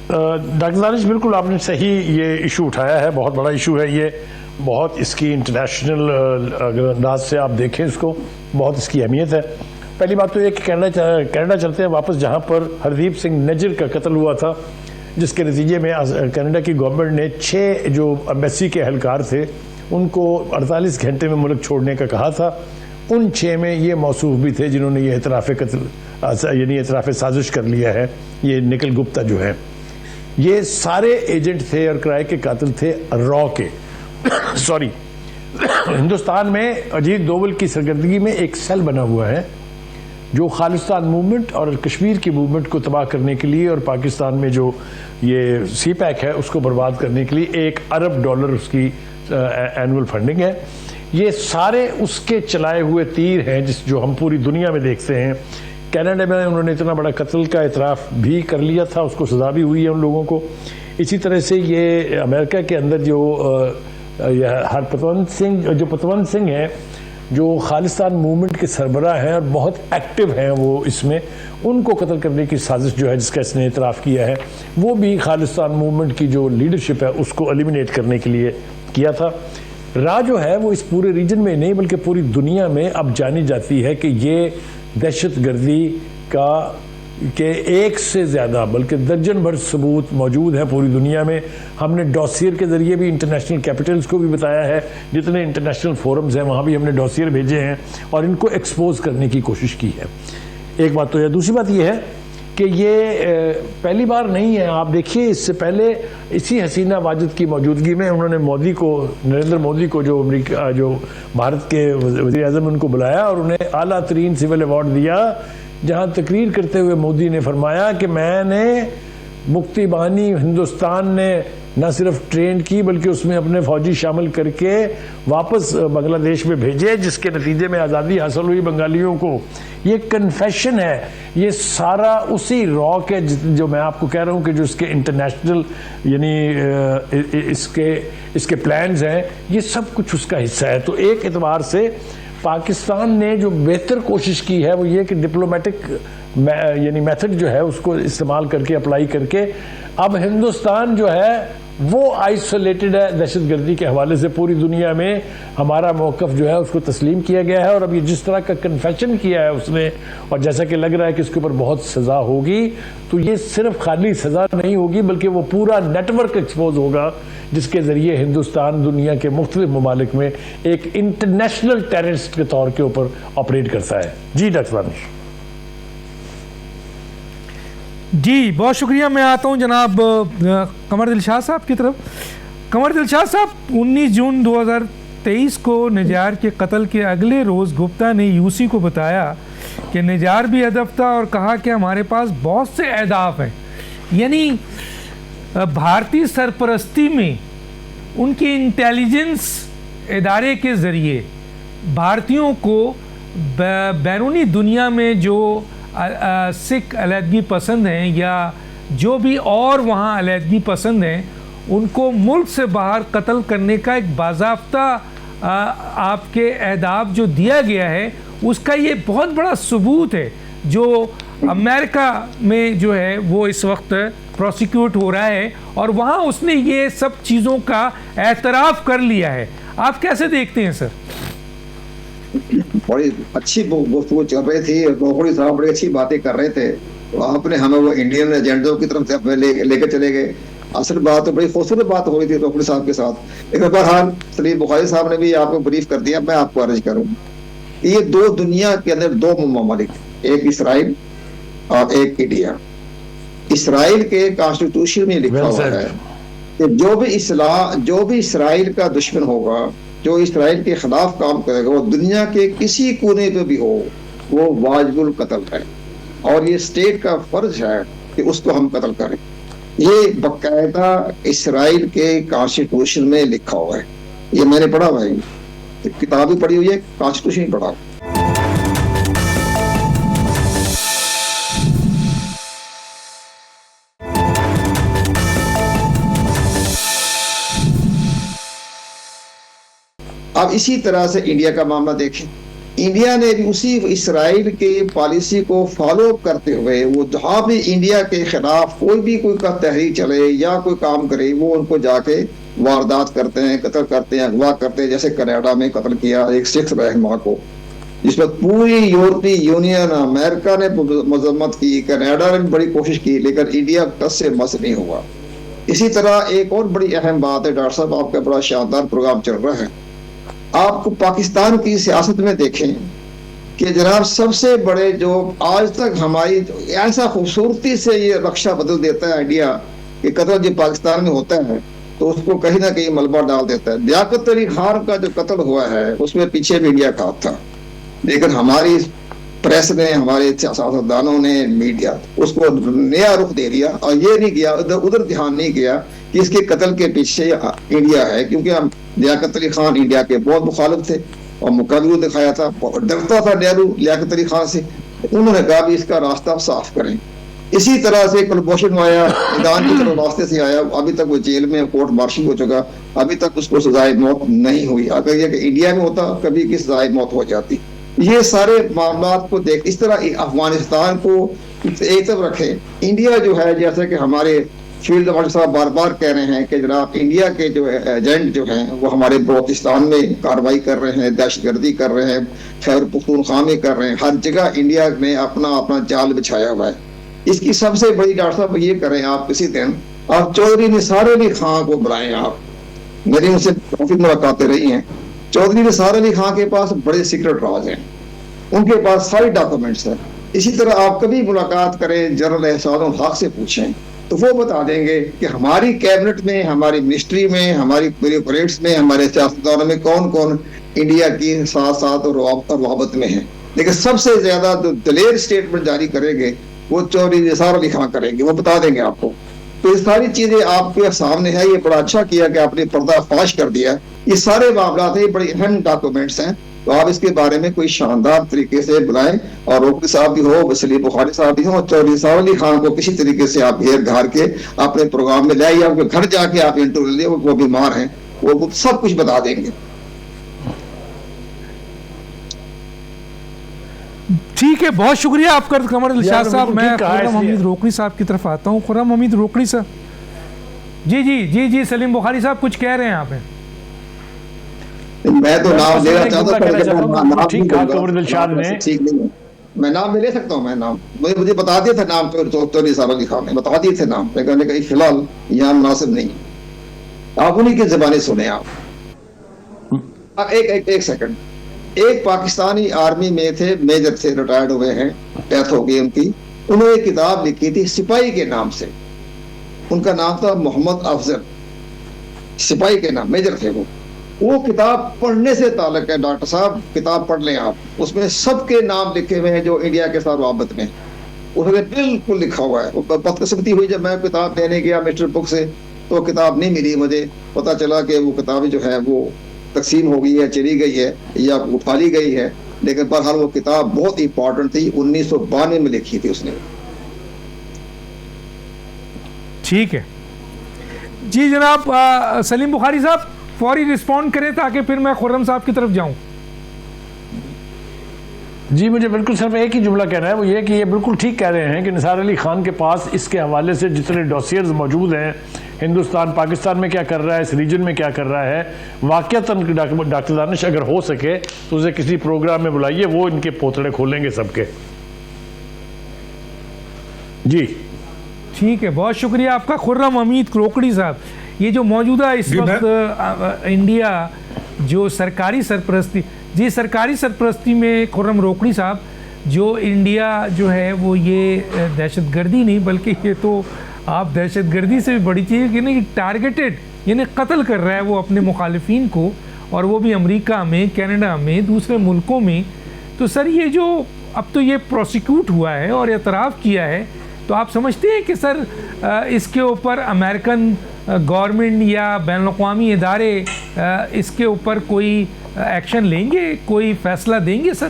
B: ڈاکٹر دانش، بالکل آپ نے صحیح یہ ایشو اٹھایا ہے، بہت بڑا ایشو ہے یہ، بہت اس کی انٹرنیشنل اگر انداز سے آپ دیکھیں اس کو، بہت اس کی اہمیت ہے. پہلی بات تو یہ کہ کینیڈا چلتے ہیں واپس، جہاں پر ہردیپ سنگھ نجر کا قتل ہوا تھا، جس کے نتیجے میں کینیڈا کی گورنمنٹ نے 6 جو ایمبیسی کے اہلکار تھے ان کو 48 گھنٹے میں ملک چھوڑنے کا کہا تھا. ان 6 میں یہ موصوف بھی تھے جنہوں نے یہ اعتراف قتل یعنی اعتراف سازش کر لیا ہے. یہ نکھل گپتا جو ہے، یہ سارے ایجنٹ تھے اور کرائے کے قاتل تھے را کے. سوری، ہندوستان میں اجیت دوول کی سرگردگی میں ایک سیل بنا ہوا ہے جو خالصتان موومنٹ اور کشمیر کی موومنٹ کو تباہ کرنے کے لیے اور پاکستان میں جو یہ سی پیک ہے اس کو برباد کرنے کے لیے $1 ارب اس کی اینول فنڈنگ ہے. یہ سارے اس کے چلائے ہوئے تیر ہیں جو ہم پوری دنیا میں دیکھتے ہیں. کینیڈا میں انہوں نے اتنا بڑا قتل کا اعتراف بھی کر لیا تھا، اس کو سزا بھی ہوئی ہے ان لوگوں کو. اسی طرح سے یہ امریکہ کے اندر جو پتونت سنگھ ہیں، جو خالصتان موومنٹ کے سربراہ ہیں اور بہت ایکٹیو ہیں وہ اس میں، ان کو قتل کرنے کی سازش جو ہے جس کا اس نے اعتراف کیا ہے، وہ بھی خالصتان موومنٹ کی جو لیڈرشپ ہے اس کو ایلیمینیٹ کرنے کے لیے کیا تھا. را جو ہے وہ اس پورے ریجن میں نہیں بلکہ پوری دنیا میں اب جانی جاتی ہے کہ یہ دہشت گردی کا کہ ایک سے زیادہ بلکہ درجن بھر ثبوت موجود ہیں پوری دنیا میں. ہم نے ڈوسیئر کے ذریعے بھی انٹرنیشنل کیپٹلز کو بھی بتایا ہے, جتنے انٹرنیشنل فورمز ہیں وہاں بھی ہم نے ڈوسیئر بھیجے ہیں اور ان کو ایکسپوز کرنے کی کوشش کی ہے. ایک بات تو ہے. دوسری بات یہ ہے کہ یہ پہلی بار نہیں ہے. آپ دیکھیے اس سے پہلے اسی حسینہ واجد کی موجودگی میں انہوں نے مودی کو, نریندر مودی کو, جو امریکہ جو بھارت کے وزیر اعظم, ان کو بلایا اور انہیں اعلیٰ ترین سول ایوارڈ دیا, جہاں تقریر کرتے ہوئے مودی نے فرمایا کہ میں نے مکتی بانی ہندوستان نے نہ صرف ٹرین کی بلکہ اس میں اپنے فوجی شامل کر کے واپس بنگلہ دیش میں بھیجے, جس کے نتیجے میں آزادی حاصل ہوئی بنگالیوں کو. یہ کنفیشن ہے, یہ سارا اسی راک ہے جو میں آپ کو کہہ رہا ہوں کہ جو اس کے انٹرنیشنل یعنی اس کے پلانز ہیں, یہ سب کچھ اس کا حصہ ہے. تو ایک اعتبار سے پاکستان نے جو بہتر کوشش کی ہے وہ یہ کہ ڈپلومیٹک یعنی میتھڈ جو ہے اس کو استعمال کر کے, اپلائی کر کے, اب ہندوستان جو ہے وہ آئسولیٹڈ ہے دہشت گردی کے حوالے سے. پوری دنیا میں ہمارا موقف جو ہے اس کو تسلیم کیا گیا ہے, اور اب یہ جس طرح کا کنفیشن کیا ہے اس نے, اور جیسا کہ لگ رہا ہے کہ اس کے اوپر بہت سزا ہوگی, تو یہ صرف خالی سزا نہیں ہوگی بلکہ وہ پورا نیٹ ورک ایکسپوز ہوگا جس کے ذریعے ہندوستان دنیا کے مختلف ممالک میں ایک انٹرنیشنل ٹیررسٹ کے طور کے اوپر آپریٹ کرتا ہے. جی ڈاکٹر دانش.
A: جی بہت شکریہ. میں آتا ہوں جناب قمر دلشاد صاحب کی طرف. قمر دلشاد صاحب, 19 جون 2023 کو نجار کے قتل کے اگلے روز گپتا نے یوسی کو بتایا کہ نجار بھی ہدف تھا اور کہا کہ ہمارے پاس بہت سے اہداف ہیں. یعنی بھارتی سرپرستی میں ان کی انٹیلیجنس ادارے کے ذریعے بھارتیوں کو بیرونی دنیا میں جو سکھ علیحدگی پسند ہیں یا جو بھی اور وہاں علیحدگی پسند ہیں, ان کو ملک سے باہر قتل کرنے کا ایک باضابطہ آپ کے اہداف جو دیا گیا ہے, اس کا یہ بہت بڑا ثبوت ہے جو امریکہ میں جو ہے وہ اس وقت پروسیکیوٹ ہو رہا ہے, اور وہاں اس نے یہ سب چیزوں کا اعتراف کر لیا ہے. آپ کیسے دیکھتے ہیں سر؟
C: بڑی اچھی گفتگو چل رہی تھی, روکڑی صاحب بڑی اچھی باتیں کر رہے تھے, آپ نے ہمیں وہ انڈین ایجنڈوں کی طرف سے لے کے چلے گئے. اصل بات تو بڑی خوبصورت بات ہو رہی تھی روکڑی صاحب کے ساتھ. لیکن بہرحال سلیم بخاری صاحب نے بھی آپ کو بریف کر دیا, میں آپ کو عرض کروں کہ یہ دو دنیا کے اندر دو ممالک, ایک اسرائیل اور ایک انڈیا. اسرائیل کے کانسٹیٹیوشن میں لکھا ہوا ہے کہ جو بھی اسرائیل کا دشمن ہوگا, جو اسرائیل کے خلاف کام کرے گا, وہ دنیا کے کسی کونے پہ بھی ہو, وہ واجب القتل ہے, اور یہ اسٹیٹ کا فرض ہے کہ اس کو ہم قتل کریں. یہ باقاعدہ اسرائیل کے کانسٹیٹیوشن میں لکھا ہوا ہے. یہ میں نے پڑھا ہوا ہے, کتاب بھی پڑھی ہوئی ہے, کانسٹیٹیوشن ہی پڑھا. اب اسی طرح سے انڈیا کا معاملہ دیکھیں. انڈیا نے بھی اسی اسرائیل کے پالیسی کو فالو کرتے ہوئے, وہ جہاں بھی انڈیا کے خلاف کوئی تحریک چلے یا کوئی کام کرے, وہ ان کو جا کے واردات کرتے ہیں, قتل کرتے ہیں, اغوا کرتے ہیں. جیسے کینیڈا میں قتل کیا ایک سکھ رہنما کو, جس پر پوری یورپی یونین, امریکہ نے مذمت کی, کینیڈا نے بڑی کوشش کی, لیکن انڈیا ٹس سے مس نہیں ہوا. اسی طرح ایک اور بڑی اہم بات ہے, ڈاکٹر صاحب آپ کا بڑا شاندار پروگرام چل رہا ہے, آپ کو پاکستان کی سیاست میں دیکھیں کہ جناب سب سے بڑے جو آج تک ہماری ایسا خوبصورتی سے یہ رقشہ بدل دیتا ہے انڈیا کہ قتل جو پاکستان میں ہوتا ہے تو اس کو کہیں نہ کہیں ملبہ ڈال دیتا ہے. لیاقت علی خان کا جو قتل ہوا ہے اس میں پیچھے بھی انڈیا کا ہاتھ تھا, لیکن ہماری پریس نے, ہمارے سیاستدانوں نے, میڈیا اس کو نیا رخ دے دیا, اور یہ نہیں کیا, ادھر دھیان نہیں کیا کہ اس کے قتل کے پیچھے انڈیا ہے. کیونکہ ہم لیاقت علی خان انڈیا کے بہت مخالف تھے اور مقابلہ دکھایا تھا, ڈرتا تھا نہرو لیاقت علی خان سے. انہوں نے کہا بھی اس کا راستہ صاف کریں. اسی طرح سے کلبھوشن آیا, ایران کی طرف راستے سے آیا, ابھی تک وہ جیل میں کورٹ مارشل ہو چکا, ابھی تک اس کو سزائے موت نہیں ہوئی. اگر یہ کہ انڈیا میں ہوتا کبھی کی سزائے موت ہو جاتی. یہ سارے معاملات کو دیکھ اس طرح افغانستان کو ایک طرف رکھے, انڈیا جو ہے جیسے کہ ہمارے فیلڈ مارشل صاحب بار بار کہہ رہے ہیں کہ جناب انڈیا کے جو ایجنٹ جو ہیں وہ ہمارے بلوچستان میں کارروائی کر رہے ہیں، دہشت گردی کر رہے ہیں، خیبر پختونخوا میں کر رہے ہیں، ہر جگہ انڈیا نے اپنا جال بچھایا ہوا ہے. اس کی سب سے بڑی ڈاکٹر صاحب یہ کریں آپ کسی دن آپ چودھری نثار علی خان کو بلائیں. آپ میری ان سے کافی ملاقاتیں رہی ہیں. چودھری نثار علی خان کے پاس بڑے سیکرٹ راز ہیں، ان کے پاس سارے ڈاکومنٹس ہیں. اسی طرح آپ کبھی ملاقات کریں جنرل احسان الحق سے پوچھیں تو وہ بتا دیں گے کہ ہماری کیبنٹ میں، ہماری منسٹری میں، ہماری بیوروکریٹس میں، ہمارے سیاستدانوں میں کون کون انڈیا کی ساتھ ساتھ اور روابط میں ہیں. لیکن سب سے زیادہ جو دلیر سٹیٹمنٹ جاری کریں گے وہ چودھری نثار علی خان کریں گے، وہ بتا دیں گے آپ کو. تو یہ ساری چیزیں آپ کے سامنے ہے. یہ بڑا اچھا کیا کہ آپ نے پردہ فاش کر دیا. یہ سارے معاملات ہیں، بڑے اہم ڈاکومنٹس ہیں. تو آپ اس کے بارے میں کوئی شاندار طریقے سے بلائیں، اور روکڑی صاحب بھی ہو، سلیم بخاری صاحب بھی ہو، اور چودھری نثار علی خان کو کسی طریقے سے آپ گھیر گھار کے اپنے پروگرام میں لے آئیے. آپ کے گھر جا کے آپ انٹرویو لیں، وہ بیمار ہیں، وہ سب کچھ بتا دیں گے.
A: ٹھیک ہے، بہت شکریہ آپ کا قمر دلشاد صاحب. میں
B: ٹھیک کہا
A: خرم حمید روکڑی صاحب کی طرف آتا ہوں. خرم حمید روکڑی صاحب. جی سلیم بخاری صاحب کچھ کہہ رہے ہیں آپ.
C: میں تو نام لینا چاہتا ہوں،
B: ٹھیک کہا قمر دلشاد نے.
C: ٹھیک نہیں ہے، میں نام نہیں لے سکتا ہوں. میں نام مجھے بتا دیے تھے نام، چودھری نثار علی خان نے بتا دیے تھے نام. میں کہنے کہ فی الحال یہاں مناسب نہیں. آپ انہیں کی زبانیں سنیں. آپ ایک سیکنڈ. ایک پاکستانی آرمی میں تھے، میجر تھے، ریٹائرڈ ہوئے ہیں، ڈیتھ ہو گئی ان کی. انہوں نے ایک کتاب لکھی تھی سپاہی کے نام سے. ان کا نام تھا محمد افضل. سپاہی کے نام، میجر تھے وہ کتاب پڑھنے سے تعلق ہے. ڈاکٹر صاحب کتاب پڑھ لیں آپ، اس میں سب کے نام لکھے ہوئے ہیں جو انڈیا کے ساتھ روابط میں. اس میں بالکل لکھا ہوا ہے. بدقسمتی ہوئی جب میں کتاب لینے گیا مسٹر بک سے تو کتاب نہیں ملی. مجھے پتا چلا کہ وہ کتاب جو ہے وہ تقسیم ہو گئی ہے، چلی گئی ہے یا اٹھا لی گئی ہے. لیکن بہرحال وہ کتاب بہت امپورٹنٹ تھی، 1992 میں لکھی تھی اس نے.
A: ٹھیک ہے جی جناب. سلیم بخاری صاحب فوری رسپونڈ کریں تاکہ پھر میں خرم صاحب کی طرف جاؤں.
B: جی مجھے بالکل صرف ایک ہی جملہ کہنا ہے، وہ یہ کہ یہ بالکل ٹھیک کہہ رہے ہیں کہ نثار علی خان کے پاس اس کے حوالے سے جتنے ڈوسیئرز موجود ہیں، ہندوستان پاکستان میں کیا کر رہا ہے، اس ریجن میں کیا کر رہا ہے، واقعتاً ڈاکٹر دانش اگر ہو سکے تو اسے کسی پروگرام میں بلائیے، وہ ان کے پوتڑے کھولیں گے سب کے. جی
A: ٹھیک ہے، بہت شکریہ آپ کا خرم حمید روکڑی صاحب. یہ جو موجودہ اس وقت انڈیا جو سرکاری سرپرستی میں خرم روکڑی صاحب، جو انڈیا جو ہے وہ یہ دہشت گردی نہیں بلکہ یہ تو آپ دہشت گردی سے بھی بڑی چیز ہے کہ ٹارگیٹڈ یعنی قتل کر رہا ہے وہ اپنے مخالفین کو، اور وہ بھی امریکہ میں، کینیڈا میں، دوسرے ملکوں میں. تو سر یہ جو اب تو یہ پروسیکیوٹ ہوا ہے اور اعتراف کیا ہے، تو آپ سمجھتے ہیں کہ سر اس کے اوپر امریکن گورنمنٹ یا بین الاقوامی ادارے اس کے اوپر کوئی ایکشن لیں گے، کوئی فیصلہ دیں گے سر؟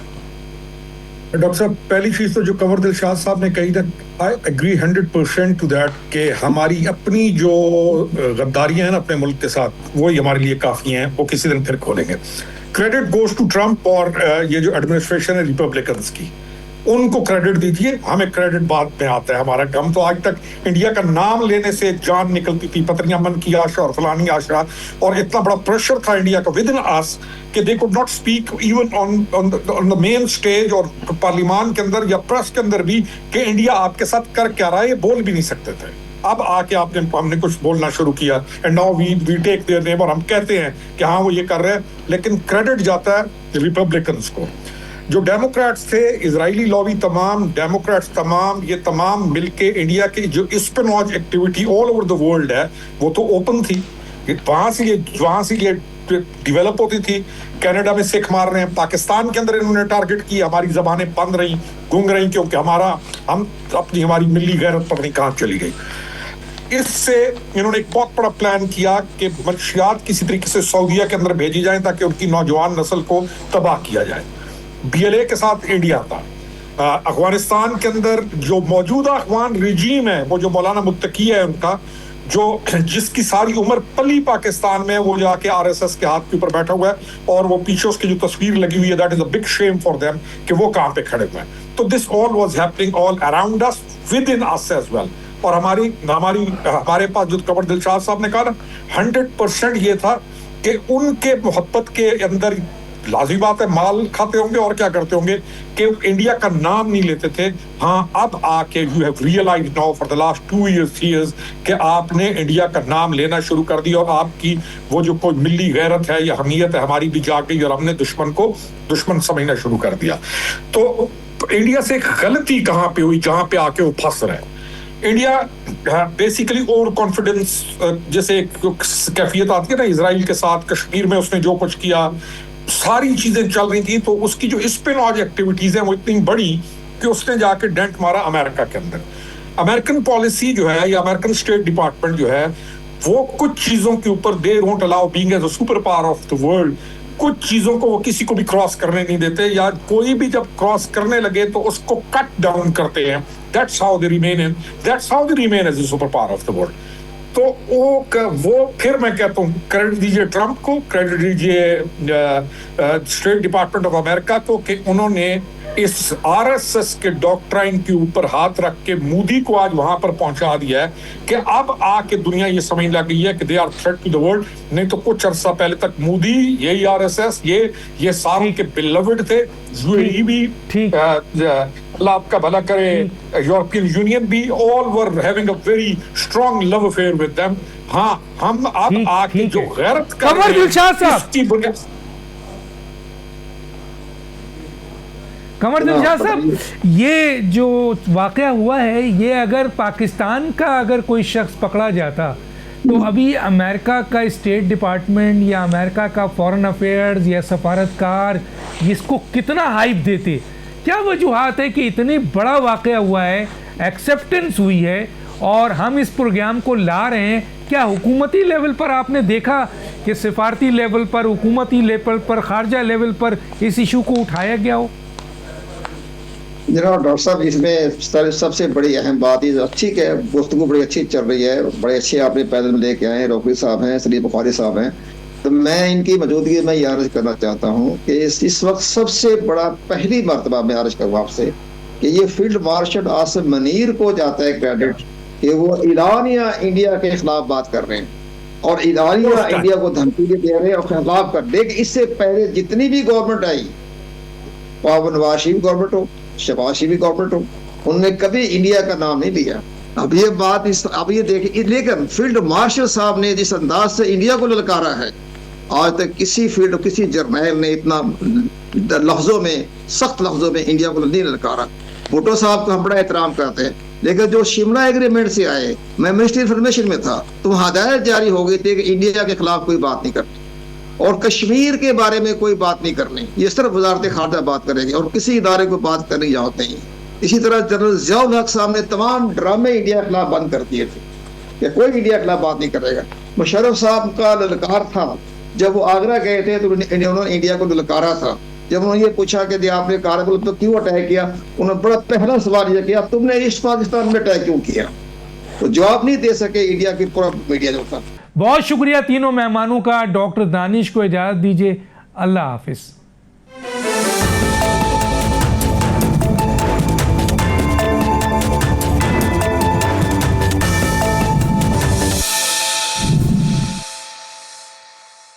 D: ڈاکٹر صاحب پہلی چیز تو جو قمر دلشاد صاحب نے کہی تھا، آئی ایگری 100% ٹو دیٹ کہ ہماری اپنی جو غداریاں ہیں نا اپنے ملک کے ساتھ وہی ہمارے لیے کافی ہیں، وہ کسی دن پھر کھولیں گے. کریڈٹ گوز ٹو ٹرمپ اور یہ جو ایڈمنسٹریشن ہے ریپبلکنز کی، ان کو کریڈٹ دیجیے، ہمیں کریڈٹ بعد میں آتا ہے. ہمارا ہم تو آج تک انڈیا کا نام لینے سے جان نکلتی تھی، پتنی امن کی آشا اور فلانی آشا، اور اتنا بڑا پریشر تھا انڈیا کا ود ان آس کہ they could not speak even on the main stage اور پارلیمان کے اندر یا پریس کے اندر بھی کہ انڈیا آپ کے ساتھ کر کیا رہا ہے، یہ بول بھی نہیں سکتے تھے. اب آ کے ہم نے کچھ بولنا شروع کیا، and now we take their name, اور ہم کہتے ہیں کہ ہاں وہ یہ کر رہے ہیں، لیکن کریڈٹ جاتا ہے ریپبلکنز کو. جو ڈیموکریٹس تھے، اسرائیلی لابی تمام، ڈیموکریٹس تمام، یہ تمام مل کے انڈیا کی جو espionage activity all over the world ہے وہ تو اوپن تھی، وہاں سے یہ ڈیولپ ہوتی تھی. کینیڈا میں سکھ مار رہے ہیں، پاکستان کے اندر انہوں نے ٹارگٹ کی، ہماری زبانیں بند رہیں، گونگ رہیں، کیونکہ ہماری ملی غیرت پر نہیں کہاں چلی گئی. اس سے انہوں نے ایک بہت بڑا پلان کیا کہ منشیات کسی طریقے سے سعودیہ کے اندر بھیجی جائیں تاکہ ان کی نوجوان نسل کو تباہ کیا جائے. BLA کے ساتھ انڈیا تھا. افغانستان کے اندر جو موجودہ افغان رجیم ہے، وہ جو مولانا متقی ہے ان کا، جس کی ساری عمر پلی پاکستان میں، وہ جا کے RSS کے ہاتھ کے اوپر بیٹھا ہوا ہے، اور وہ پیچھے اس کی جو تصویر لگی ہوئی ہے، that is a big shame for them کہ وہ کہاں پہ کھڑے ہوئے ہیں. تو this all was happening all around us with in us as well. اور ہمارے پاس جو قمر دلشاد صاحب نے کہا نا 100% یہ تھا کہ ان کے محبت کے اندر لازمی بات ہے مال کھاتے ہوں گے اور کیا کرتے ہوں گے کہ انڈیا کا نام نہیں لیتے تھے. ہاں اب آ کے you have realise now for the last 2 years 3 years کہ آپ نے انڈیا کا نام لینا شروع کر دیا اور آپ کی وہ جو کوئی ملی غیرت ہے یا حمیت ہے ہماری بھی جا گئی اور ہم نے دشمن کو دشمن سمجھنا شروع کر دیا. تو انڈیا سے ایک غلطی کہاں پہ ہوئی جہاں پہ آ کے وہ پھنس رہے ہیں. انڈیا بیسیکلی اوور کانفیڈنس جیسے کیفیت آتی ہے نا اسرائیل کے ساتھ کشمیر میں اس نے جو کچھ کیا ساری چیزیں چل رہی تھی تو اس کی جو اسپیناج ایکٹیویٹیز ہیں وہ اتنی بڑی کہ اس نے جا کے ڈینٹ مارا امریکہ کے اندر. امریکن پالیسی جو ہے یا امریکن اسٹیٹ ڈپارٹمنٹ جو ہے وہ کچھ چیزوں کے اوپر they don't allow being as a super power of the world کچھ چیزوں کو وہ کسی کو بھی کراس کرنے نہیں دیتے یا کوئی بھی جب کراس کرنے لگے تو اس کو کٹ ڈاؤن کرتے ہیں. That's how they remain as a super power of the world. تو وہ پھر میں کہتا ہوں کریڈٹ دیجیے ٹرمپ کو, کریڈٹ دیجیے اسٹیٹ ڈپارٹمنٹ آف امریکہ کو کہ انہوں نے اس آر ایس ایس کے ڈاکٹرائن کے اوپر ہاتھ رکھ کے مودی کو آج وہاں پر پہنچا دیا ہے کہ اب آ کے دنیا یہ سمجھ لگ گئی ہے کہ they are threat to the world. نہیں تو کچھ عرصہ پہلے تک مودی یہی آر ایس ایس یہ سارے کے بلوڈ تھے. یو اے ای بھی اللہ آپ کا بھلا کرے, یورپین یونین بھی all were having a very strong love affair with them. ہاں ہم اب آ کے جو غیرت کر
A: قمر دلشاد صاحب قمر دلشاد صاحب یہ جو واقعہ ہوا ہے یہ اگر پاکستان کا اگر کوئی شخص پکڑا جاتا تو ابھی امریکہ کا اسٹیٹ ڈپارٹمنٹ یا امریکہ کا فورن افیئرز یا سفارتکار اس کو کتنا ہائپ دیتے. کیا وجوہات ہے کہ اتنی بڑا واقعہ ہوا ہے, ایکسیپٹنس ہوئی ہے اور ہم اس پروگرام کو لا رہے ہیں؟ کیا حکومتی لیول پر آپ نے دیکھا کہ سفارتی لیول پر, حکومتی لیول پر, خارجہ لیول پر اس ایشو کو اٹھایا گیا ہو؟
C: جناب ڈاکٹر صاحب اس میں سب سے بڑی اہم بات یہ اچھی کہ گفتگو بڑی اچھی چل رہی ہے, بڑے اچھے آپ نے پیدل میں لے کے آئے ہیں, روکری صاحب ہیں, سلیم بخاری صاحب ہیں. تو میں ان کی موجودگی میں یہ عرض کرنا چاہتا ہوں کہ اس وقت سب سے بڑا پہلی مرتبہ میں عرض کروں آپ سے کہ یہ فیلڈ مارشل عاصم منیر کو جاتا ہے کریڈٹ کہ وہ اعلانیہ انڈیا کے خلاف بات کر رہے ہیں اور اعلانیہ انڈیا کو دھمکی دے رہے ہیں اور خلاف کر. لیکن اس سے پہلے جتنی بھی گورنمنٹ آئی, نواز شریف گورنمنٹ ہو, شہباز شریف گورنمنٹ ہو, ان نے کبھی انڈیا کا نام نہیں لیا. اب یہ بات اب یہ دیکھیں, لیکن فیلڈ مارشل صاحب نے جس انداز سے انڈیا کو للکارا ہے آج تک کسی فیلڈ کسی جرنیل نے اتنا لفظوں میں سخت لفظوں میں انڈیا کو نہیں للکارا. بھٹو صاحب کو ہم بڑا احترام کرتے ہیں لیکن جو شملہ ایگریمنٹ سے آئے, میں منسٹری انفارمیشن میں تھا تو وہاں ہدایت جاری ہو گئی تھی کہ انڈیا کے خلاف کوئی بات نہیں کرنی اور کشمیر کے بارے میں کوئی بات نہیں کرنی, یہ صرف وزارت خارجہ بات کرے گی اور کسی ادارے کو بات کرنے جاؤ نہیں. اسی طرح جنرل ضیاء الحق صاحب نے تمام ڈرامے انڈیا کے خلاف بند کر دیے تھے کہ کوئی انڈیا کے خلاف بات نہیں کرے گا. مشرف صاحب کا للکار تھا جب وہ آگرہ گئے تھے تو انہوں نے انڈیا کو للکارا تھا. جب انہوں نے یہ پوچھا کہ آپ نے کارگل تو کیوں اٹیک کیا, انہوں نے بڑا پہلا سوال یہ کیا تم نے ایسٹ پاکستان میں اٹیک کیوں کیا, تو جواب نہیں دے سکے انڈیا کی پورا میڈیا جو تھا.
A: بہت شکریہ تینوں مہمانوں کا. ڈاکٹر دانش کو اجازت دیجیے, اللہ حافظ.